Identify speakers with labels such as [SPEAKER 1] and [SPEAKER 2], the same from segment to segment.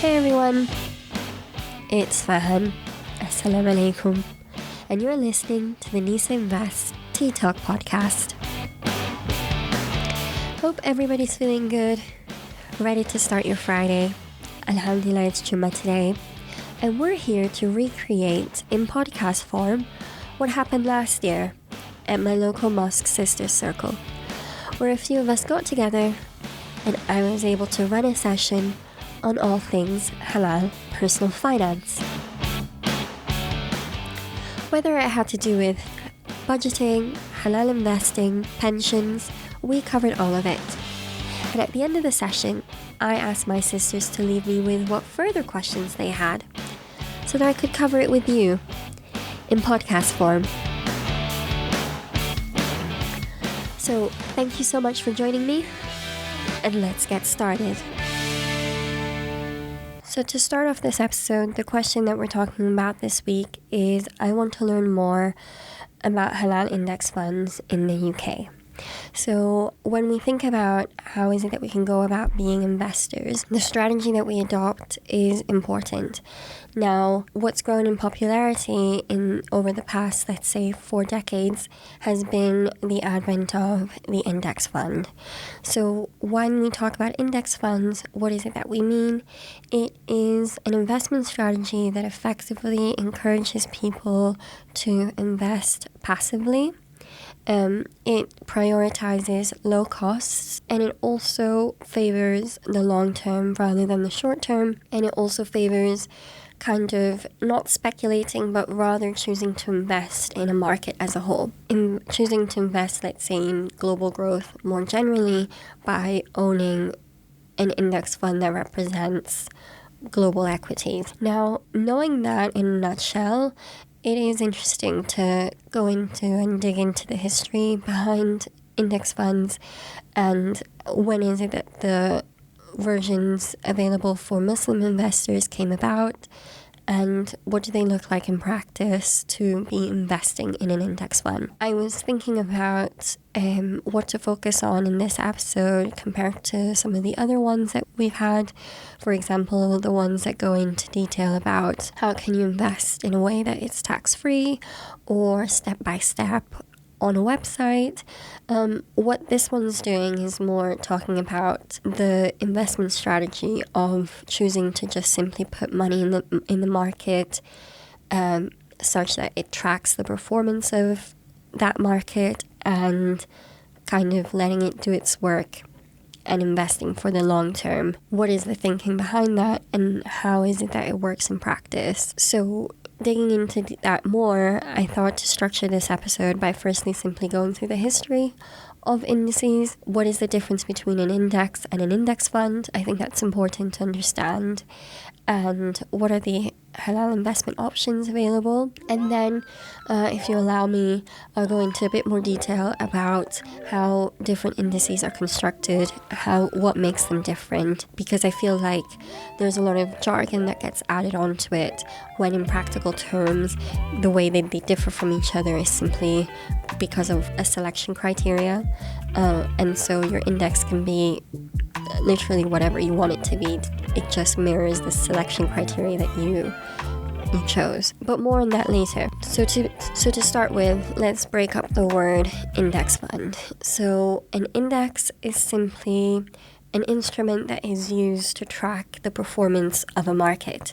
[SPEAKER 1] Hey everyone, it's Fahan. Assalamu-aleykum. And you're listening to the Nisa Invest Tea Talk podcast. Hope everybody's feeling good, ready to start your Friday. Alhamdulillah, it's Jummah today. And we're here to recreate in podcast form what happened last year at my local mosque Sisters Circle, where a few of us got together and I was able to run a session on all things halal personal finance. Whether it had to do with budgeting, halal investing, pensions, we covered all of it. And at the end of the session, I asked my sisters to leave me with what further questions they had so that I could cover it with you in podcast form. So thank you so much for joining me, and let's get started. So to start off this episode, the question that we're talking about this week is I want to learn more about halal index funds in the UK. So when we think about how is it that we can go about being investors, the strategy that we adopt is important. Now, what's grown in popularity over the past, let's say, 4 decades has been the advent of the index fund. So when we talk about index funds, what is it that we mean? It is an investment strategy that effectively encourages people to invest passively. It prioritizes low costs, and it also favors the long term rather than the short term, and it also favors kind of not speculating but rather choosing to invest in a market as a whole, in choosing to invest, let's say, in global growth more generally by owning an index fund that represents global equities. Now, knowing that in a nutshell, it is interesting to go into and dig into the history behind index funds and when is it that the versions available for Muslim investors came about and what do they look like in practice to be investing in an index fund. I was thinking about what to focus on in this episode compared to some of the other ones that we've had. For example, the ones that go into detail about how can you invest in a way that it's tax-free or step-by-step on a website. What this one's doing is more talking about the investment strategy of choosing to just simply put money in the market such that it tracks the performance of that market and kind of letting it do its work and investing for the long term. What is the thinking behind that and how is it that it works in practice? So digging into that more, I thought to structure this episode by firstly simply going through the history of indices. What is the difference between an index and an index fund? I think that's important to understand. And what are the halal investment options available? And then, if you allow me, I'll go into a bit more detail about how different indices are constructed, what makes them different, because I feel like there's a lot of jargon that gets added onto it when in practical terms, the way they differ from each other is simply because of a selection criteria. And so your index can be literally whatever you want it to be. It just mirrors the selection criteria that you chose. But more on that later. So to start with, let's break up the word index fund. So an index is simply an instrument that is used to track the performance of a market.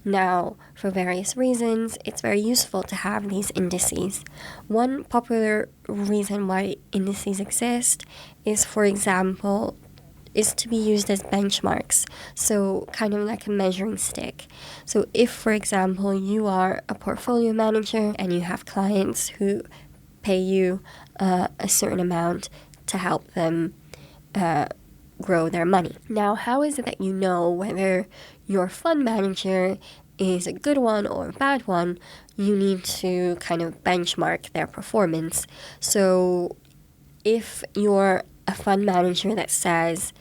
[SPEAKER 1] Now, for various reasons, it's very useful to have these indices. One popular reason why indices exist is, for example, is to be used as benchmarks, so kind of like a measuring stick. So if, for example, you are a portfolio manager and you have clients who pay you a certain amount to help them grow their money. Now, how is it that you know whether your fund manager is a good one or a bad one? You need to kind of benchmark their performance. So if you're a fund manager that says,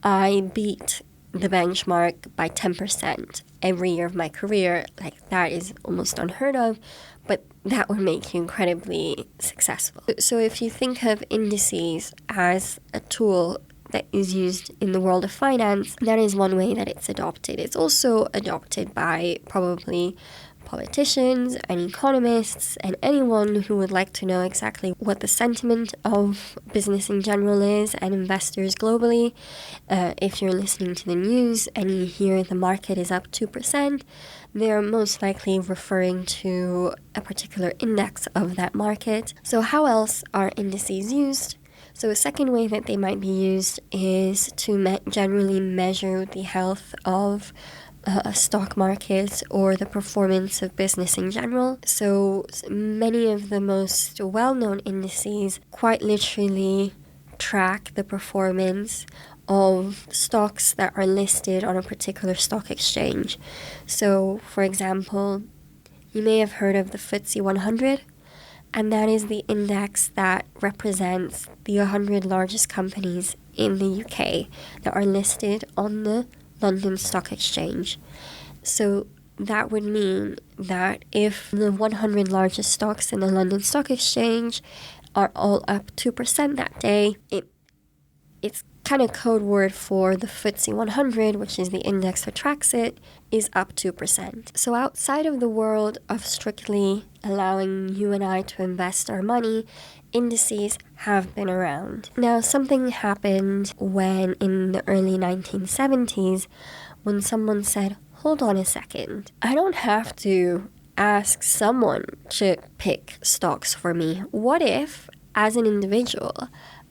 [SPEAKER 1] I beat the benchmark by 10% every year of my career, like that is almost unheard of, but that would make you incredibly successful. So if you think of indices as a tool that is used in the world of finance. That is one way that it's adopted. It's also adopted by probably politicians and economists and anyone who would like to know exactly what the sentiment of business in general is and investors globally. If you're listening to the news and you hear the market is up 2%, they're most likely referring to a particular index of that market. So how else are indices used? So a second way that they might be used is to generally measure the health of a stock market or the performance of business in general. So many of the most well-known indices quite literally track the performance of stocks that are listed on a particular stock exchange. So, for example, you may have heard of the FTSE 100, and that is the index that represents the 100 largest companies in the UK that are listed on the London Stock Exchange. So that would mean that if the 100 largest stocks in the London Stock Exchange are all up 2% that day, it's kind of code word for the FTSE 100, which is the index that tracks it, is up 2%. So outside of the world of strictly allowing you and I to invest our money, indices have been around. Now, something happened when in the early 1970s when someone said, hold on a second, I don't have to ask someone to pick stocks for me. What if, as an individual,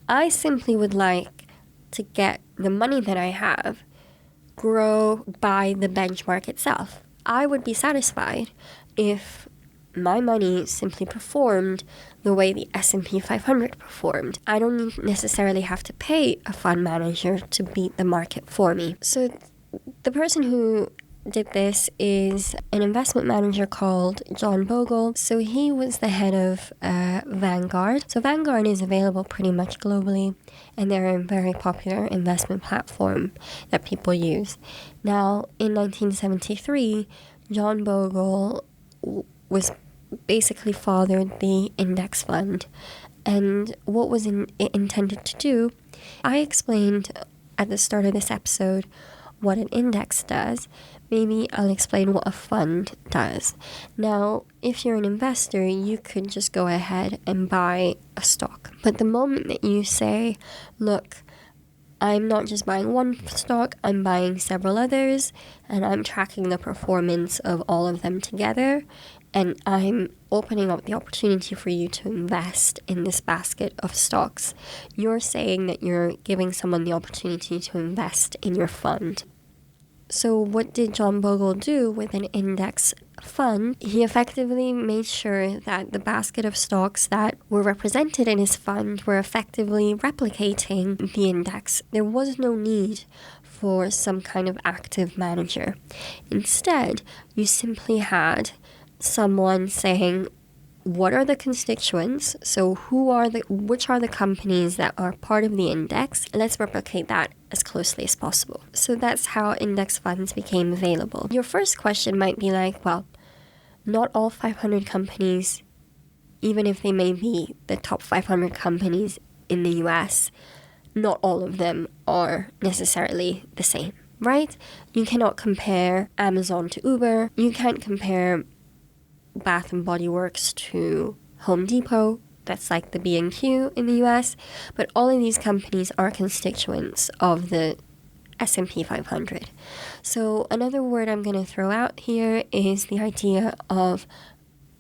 [SPEAKER 1] I simply would like to get the money that I have grow by the benchmark itself? I would be satisfied if my money simply performed the way the S&P 500 performed. I don't necessarily have to pay a fund manager to beat the market for me. So the person who did this is an investment manager called John Bogle. So he was the head of Vanguard. So Vanguard is available pretty much globally, and they're a very popular investment platform that people use. Now, in 1973, John Bogle was basically fathered the index fund. And what was it intended to do? I explained at the start of this episode what an index does. Maybe I'll explain what a fund does. Now, if you're an investor, you could just go ahead and buy a stock. But the moment that you say, look, I'm not just buying one stock, I'm buying several others, and I'm tracking the performance of all of them together, and I'm opening up the opportunity for you to invest in this basket of stocks, you're saying that you're giving someone the opportunity to invest in your fund. So what did John Bogle do with an index fund? He effectively made sure that the basket of stocks that were represented in his fund were effectively replicating the index. There was no need for some kind of active manager. Instead, you simply had someone saying, what are the constituents? So which are the companies that are part of the index? Let's replicate that as closely as possible. So that's how index funds became available. Your first question might be like, well, not all 500 companies, even if they may be the top 500 companies in the US, not all of them are necessarily the same, right? You cannot compare Amazon to Uber. You can't compare Bath and Body Works to Home Depot. That's like the B&Q in the US. But all of these companies are constituents of the S&P 500. So another word I'm going to throw out here is the idea of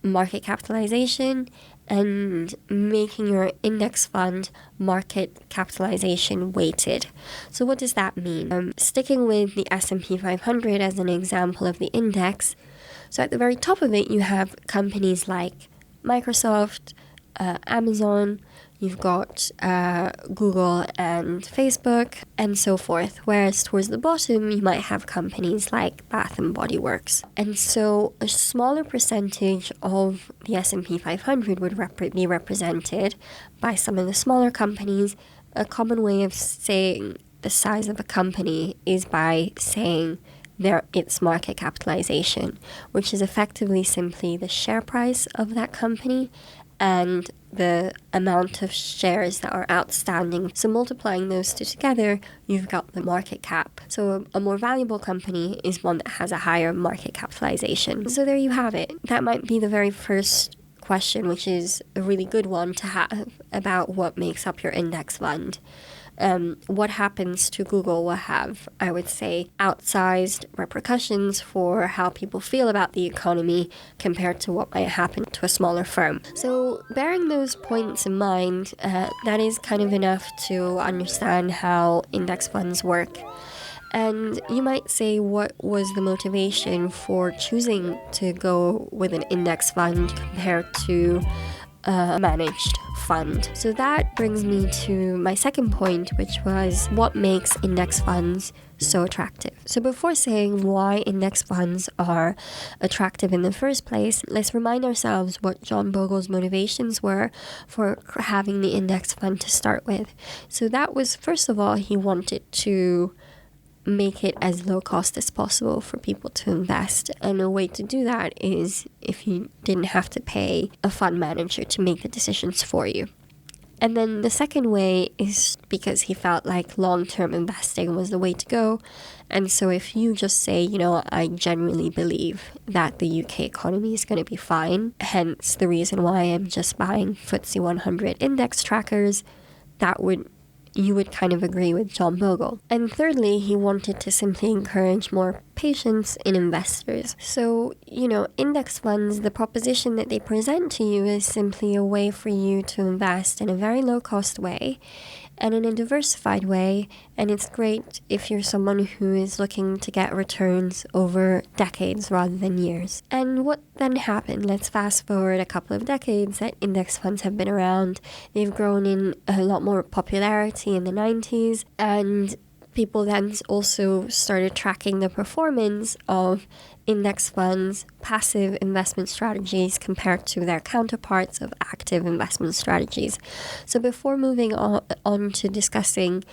[SPEAKER 1] market capitalization and making your index fund market capitalization weighted. So what does that mean? Sticking with the S&P 500 as an example of the index, so at the very top of it, you have companies like Microsoft, Amazon, you've got Google and Facebook, and so forth. Whereas towards the bottom, you might have companies like Bath and Body Works. And so a smaller percentage of the S&P 500 would be represented by some of the smaller companies. A common way of saying the size of a company is by saying its market capitalization, which is effectively simply the share price of that company and the amount of shares that are outstanding. So multiplying those two together, you've got the market cap. So a more valuable company is one that has a higher market capitalization. So there you have it. That might be the very first question, which is a really good one to have about what makes up your index fund. What happens to Google will have, I would say, outsized repercussions for how people feel about the economy compared to what might happen to a smaller firm. So bearing those points in mind, that is kind of enough to understand how index funds work. And you might say, what was the motivation for choosing to go with an index fund compared to a managed fund? So that brings me to my second point, which was what makes index funds so attractive. So before saying why index funds are attractive in the first place, let's remind ourselves what John Bogle's motivations were for having the index fund to start with. So that was, first of all, he wanted to make it as low cost as possible for people to invest. And a way to do that is if you didn't have to pay a fund manager to make the decisions for you. And then the second way is because he felt like long-term investing was the way to go. And so if you just say, I genuinely believe that the UK economy is going to be fine, hence the reason why I'm just buying FTSE 100 index trackers, you would kind of agree with John Bogle. And thirdly, he wanted to simply encourage more patience in investors. So, index funds, the proposition that they present to you is simply a way for you to invest in a very low-cost way and in a diversified way. And it's great if you're someone who is looking to get returns over decades rather than years. And what then happened? Let's fast forward a couple of decades that index funds have been around. They've grown in a lot more popularity in the 90s, and people then also started tracking the performance of index funds' passive investment strategies compared to their counterparts of active investment strategies. So before moving on to discussing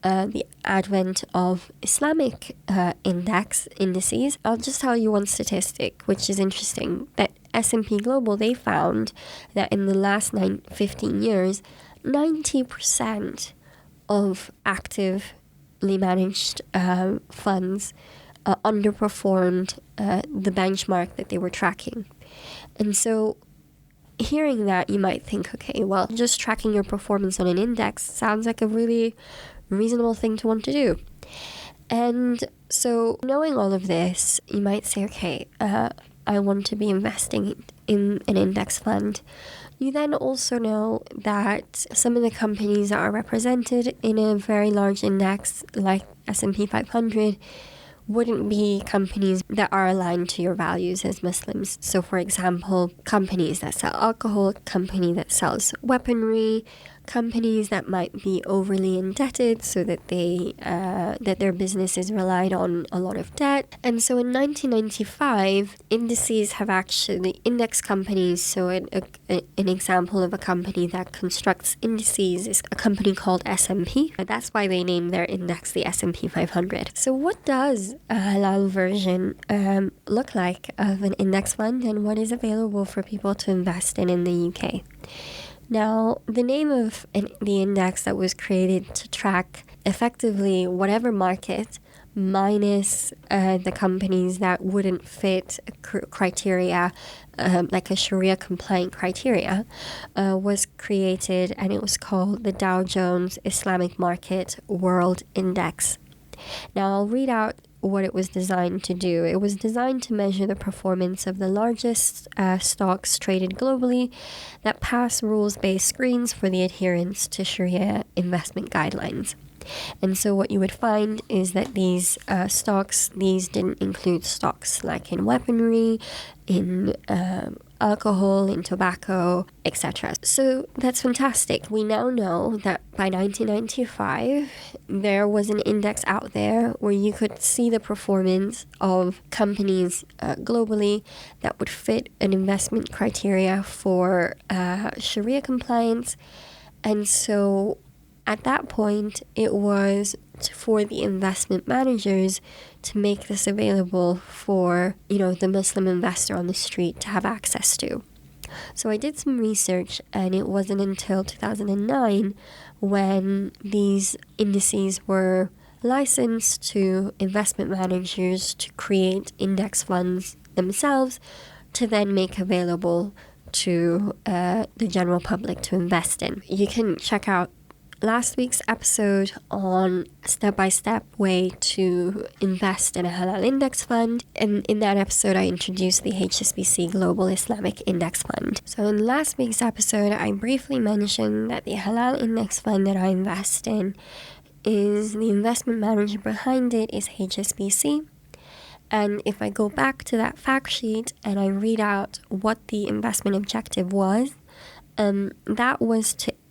[SPEAKER 1] the advent of Islamic indices, I'll just tell you one statistic, which is interesting, that S&P Global, they found that in the last 15 years, 90% of actively managed funds underperformed the benchmark that they were tracking. And so hearing that, you might think, okay, well, just tracking your performance on an index sounds like a really reasonable thing to want to do. And so knowing all of this, you might say, okay, I want to be investing in an index fund. You then also know that some of the companies that are represented in a very large index like S&P 500 wouldn't be companies that are aligned to your values as Muslims. So for example, companies that sell alcohol, company that sells weaponry, companies that might be overly indebted so that that their business is relied on a lot of debt. And so in 1995, indices have actually, index companies, so an example of a company that constructs indices is a company called S&P. That's why they named their index the S&P 500. So what does a halal version look like of an index fund, and what is available for people to invest in the UK? Now, the name of the index that was created to track effectively whatever market minus the companies that wouldn't fit criteria, like a Sharia compliant criteria, was created, and it was called the Dow Jones Islamic Market World Index. Now, I'll read out what it was designed to do. It was designed to measure the performance of the largest stocks traded globally that pass rules-based screens for the adherence to Sharia investment guidelines. And so what you would find is that these didn't include stocks like in weaponry, in alcohol, in tobacco, etc. So that's fantastic. We now know that by 1995, there was an index out there where you could see the performance of companies globally that would fit an investment criteria for Sharia compliance. And so at that point, it was for the investment managers to make this available for, the Muslim investor on the street to have access to. So I did some research, and it wasn't until 2009 when these indices were licensed to investment managers to create index funds themselves to then make available to the general public to invest in. You can check out last week's episode on step-by-step way to invest in a halal index fund. And in that episode, I introduced the HSBC Global Islamic Index Fund. So in last week's episode, I briefly mentioned that the halal index fund that I invest in is the investment manager behind it is HSBC. And if I go back to that fact sheet and I read out what the investment objective was,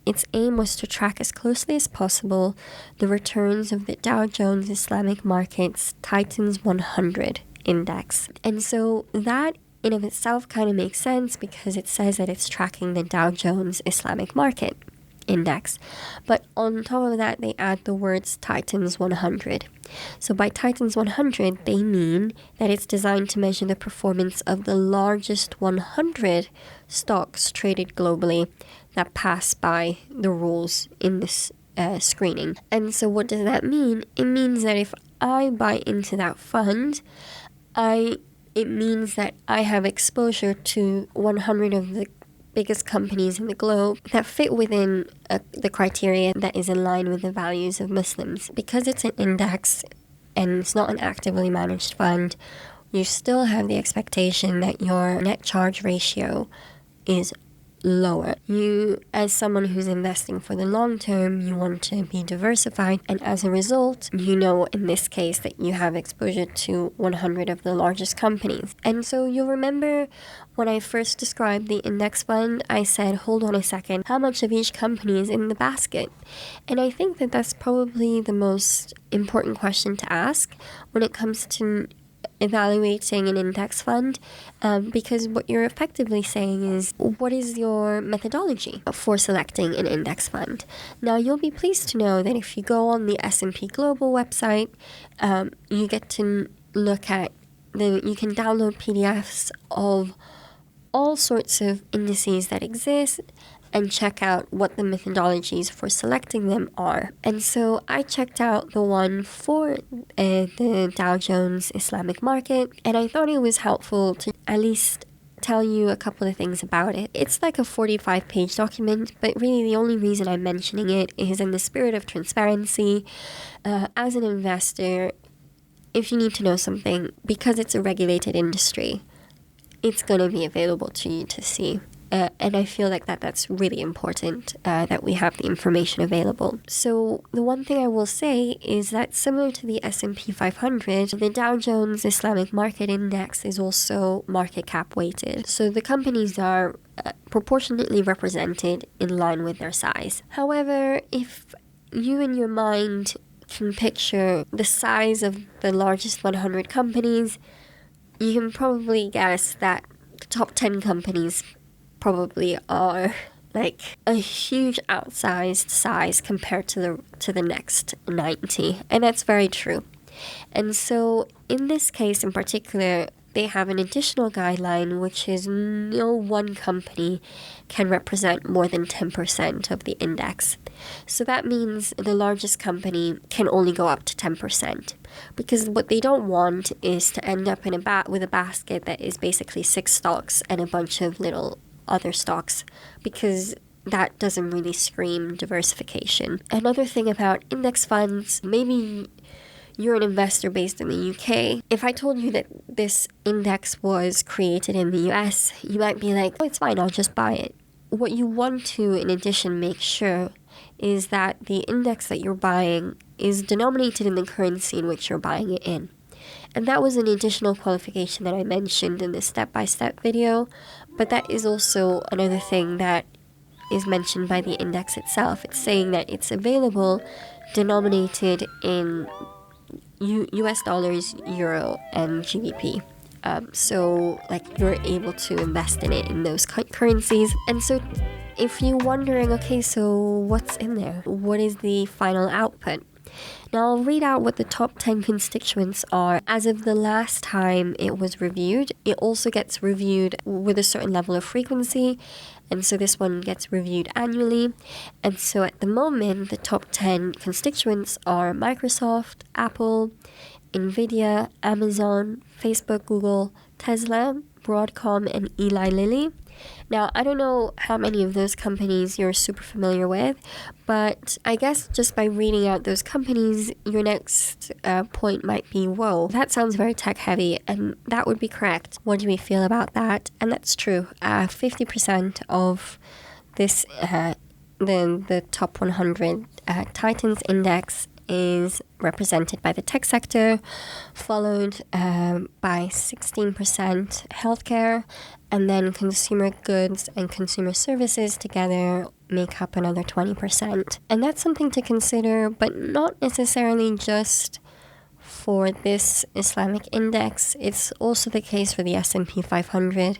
[SPEAKER 1] its aim was to track as closely as possible the returns of the Dow Jones Islamic Markets Titans 100 index. And so that in of itself kind of makes sense because it says that it's tracking the Dow Jones Islamic Market index. But on top of that, they add the words Titans 100. So by Titans 100, they mean that it's designed to measure the performance of the largest 100 stocks traded globally that pass by the rules in this screening. And so what does that mean? It means that if I buy into that fund, it means that I have exposure to 100 of the biggest companies in the globe that fit within the criteria that is in line with the values of Muslims. Because it's an index and it's not an actively managed fund, you still have the expectation that your net charge ratio is lower. You, as someone who's investing for the long term, you want to be diversified, and as a result, you know in this case that you have exposure to 100 of the largest companies. And so you'll remember when I first described the index fund, I said, hold on a second, how much of each company is in the basket? And I think that that's probably the most important question to ask when it comes to evaluating an index fund, because what you're effectively saying is, what is your methodology for selecting an index fund? Now, you'll be pleased to know that if you go on the S&P Global website, you get to look at you can download PDFs of all sorts of indices that exist and check out what the methodologies for selecting them are. And so I checked out the one for the Dow Jones Islamic Market, and I thought it was helpful to at least tell you a couple of things about it. It's like a 45-page document, but really the only reason I'm mentioning it is in the spirit of transparency. As an investor, if you need to know something, because it's a regulated industry, it's going to be available to you to see. And I feel like that's really important, that we have the information available. So the one thing I will say is that similar to the S&P 500, the Dow Jones Islamic Market Index is also market cap weighted. So the companies are proportionately represented in line with their size. However, if you in your mind can picture the size of the largest 100 companies, you can probably guess that the top 10 companies probably are like a huge outsized size compared to the next 90, and that's very true. And so in this case in particular, they have an additional guideline, which is no one company can represent more than 10% of the index. So that means the largest company can only go up to 10%, because what they don't want is to end up with a basket that is basically 6 stocks and a bunch of little other stocks, because that doesn't really scream diversification. Another thing about index funds, maybe you're an investor based in the UK. If I told you that this index was created in the US, you might be like, oh, it's fine, I'll just buy it. What you want to, in addition, make sure is that the index that you're buying is denominated in the currency in which you're buying it in. And that was an additional qualification that I mentioned in the step-by-step video, but that is also another thing that is mentioned by the index itself. It's saying that it's available denominated in US dollars, euro, and GBP. So like you're able to invest in it in those currencies. And so if you're wondering, okay, so what's in there? What is the final output? Now I'll read out what the top 10 constituents are as of the last time it was reviewed. It also gets reviewed with a certain level of frequency, and so this one gets reviewed annually. And so at the moment, the top 10 constituents are Microsoft, Apple, Nvidia, Amazon, Facebook, Google, Tesla, Broadcom, and Eli Lilly. Now, I don't know how many of those companies you're super familiar with, but I guess just by reading out those companies, your next point might be, whoa, that sounds very tech heavy, and that would be correct. What do we feel about that? And that's true. 50% of this, the top 100 Titans Index is represented by the tech sector, followed by 16% healthcare, and then consumer goods and consumer services together make up another 20%. And that's something to consider, but not necessarily just for this Islamic index. It's also the case for the S&P 500.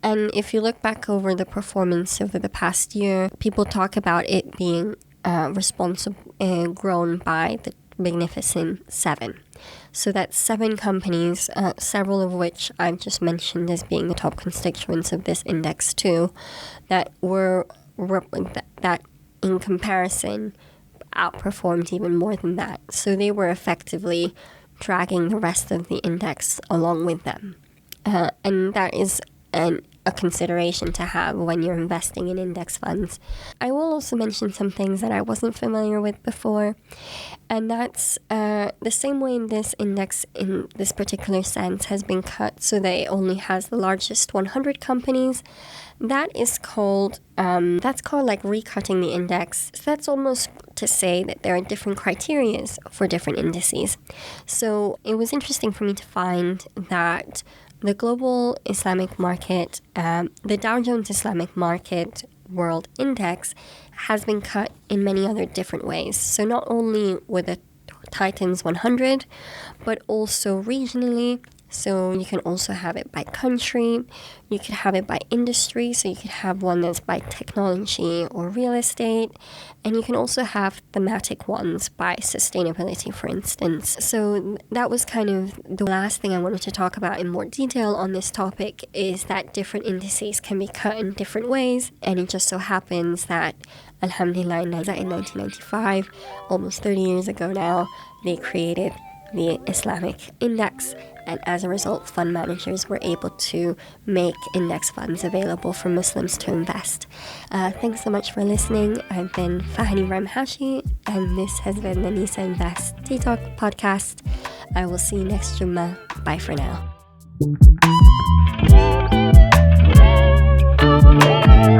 [SPEAKER 1] And if you look back over the performance over the past year, people talk about it being grown by the Magnificent Seven. So that's 7 companies, several of which I've just mentioned as being the top constituents of this index too, that were that in comparison outperformed even more than that. So they were effectively dragging the rest of the index along with them, and that is a consideration to have when you're investing in index funds. I will also mention some things that I wasn't familiar with before, and that's the same way in this index, in this particular sense, has been cut so that it only has the largest 100 companies. That is called, like recutting the index. So that's almost to say that there are different criterias for different indices. So it was interesting for me to find that the global Islamic market, the Dow Jones Islamic Market World Index, has been cut in many other different ways. So not only with the Titans 100, but also regionally. So you can also have it by country. You could have it by industry. So you could have one that's by technology or real estate. And you can also have thematic ones by sustainability, for instance. So that was kind of the last thing I wanted to talk about in more detail on this topic, is that different indices can be cut in different ways. And it just so happens that, alhamdulillah, in 1995, almost 30 years ago now, they created the Islamic Index, and as a result, fund managers were able to make index funds available for Muslims to invest. Thanks so much for listening. I've been Fahan Hashi, and this has been the Nisa Invest Tea Talk podcast. I will see you next Jummah. Bye for now.